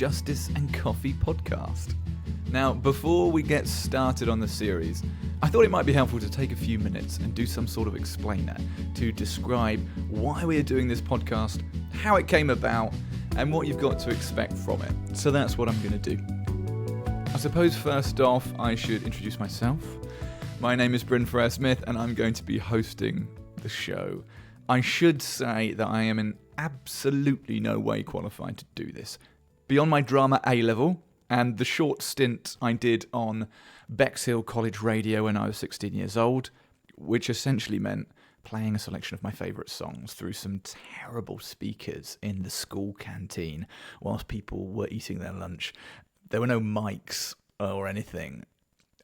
Justice and Coffee podcast. Now, before we get started on the series, I thought it might be helpful to take a few minutes and do some sort of explainer to describe why we are doing this podcast, how it came about, and what you've got to expect from it. So that's what I'm going to do. I suppose first off, I should introduce myself. My name is Bryn Frere-Smith, and I'm going to be hosting the show. I should say that I am in absolutely no way qualified to do this. Beyond my drama A-level, and the short stint I did on Bexhill College Radio when I was 16 years old, which essentially meant playing a selection of my favourite songs through some terrible speakers in the school canteen whilst people were eating their lunch. There were no mics or anything.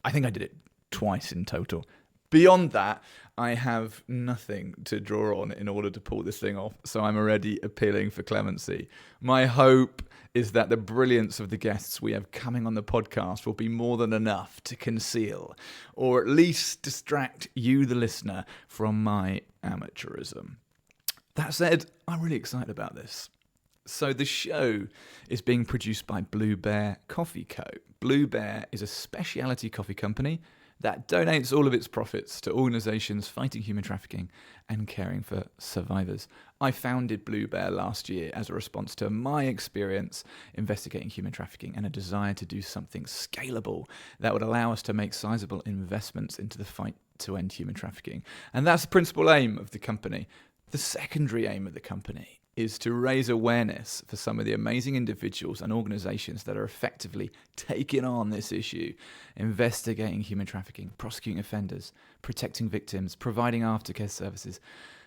I think I did it twice in total. Beyond that, I have nothing to draw on in order to pull this thing off, so I'm already appealing for clemency. My hope is that the brilliance of the guests we have coming on the podcast will be more than enough to conceal, or at least distract you, the listener, from my amateurism. That said, I'm really excited about this. So the show is being produced by Blue Bear Coffee Co. Blue Bear is a specialty coffee company that donates all of its profits to organisations fighting human trafficking and caring for survivors. I founded Blue Bear last year as a response to my experience investigating human trafficking and a desire to do something scalable that would allow us to make sizable investments into the fight to end human trafficking. And that's the principal aim of the company. The secondary aim of the company is to raise awareness for some of the amazing individuals and organisations that are effectively taking on this issue, investigating human trafficking, prosecuting offenders, protecting victims, providing aftercare services,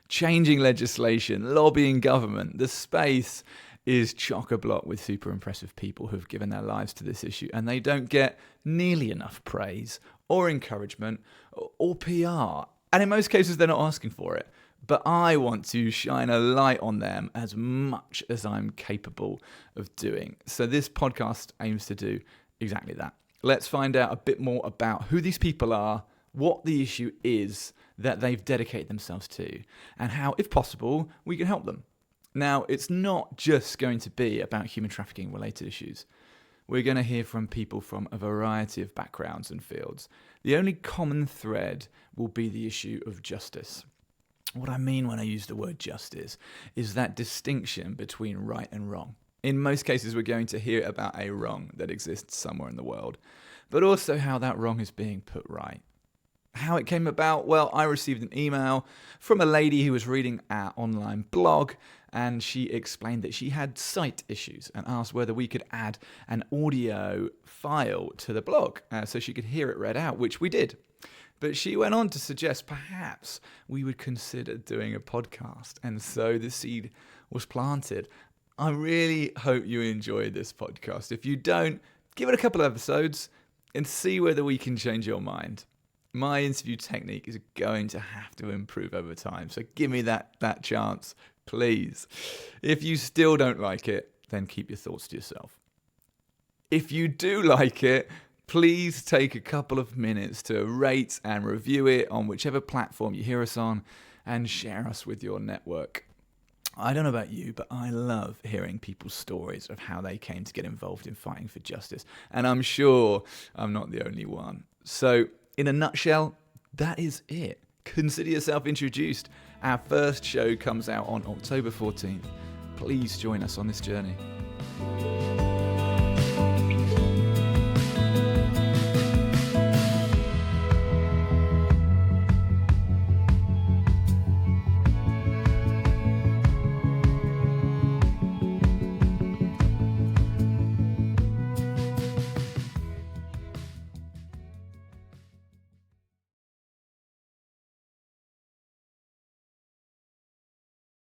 changing legislation, lobbying government. The space is chock-a-block with super impressive people who have given their lives to this issue, and they don't get nearly enough praise or encouragement or PR. And in most cases, they're not asking for it. But I want to shine a light on them as much as I'm capable of doing. So this podcast aims to do exactly that. Let's find out a bit more about who these people are, what the issue is that they've dedicated themselves to, and how, if possible, we can help them. Now, it's not just going to be about human trafficking related issues. We're going to hear from people from a variety of backgrounds and fields. The only common thread will be the issue of justice. What I mean when I use the word justice is that distinction between right and wrong. In most cases, we're going to hear about a wrong that exists somewhere in the world, but also how that wrong is being put right. How it came about? Well, I received an email from a lady who was reading our online blog, and she explained that she had sight issues and asked whether we could add an audio file to the blog so she could hear it read out, which we did. But she went on to suggest perhaps we would consider doing a podcast, and so the seed was planted. I really hope you enjoy this podcast. If you don't, give it a couple of episodes and see whether we can change your mind. My interview technique is going to have to improve over time, so give me that chance, please. If you still don't like it, then keep your thoughts to yourself. If you do like it, please take a couple of minutes to rate and review it on whichever platform you hear us on and share us with your network. I don't know about you, but I love hearing people's stories of how they came to get involved in fighting for justice. And I'm sure I'm not the only one. So, in a nutshell, that is it. Consider yourself introduced. Our first show comes out on October 14th. Please join us on this journey.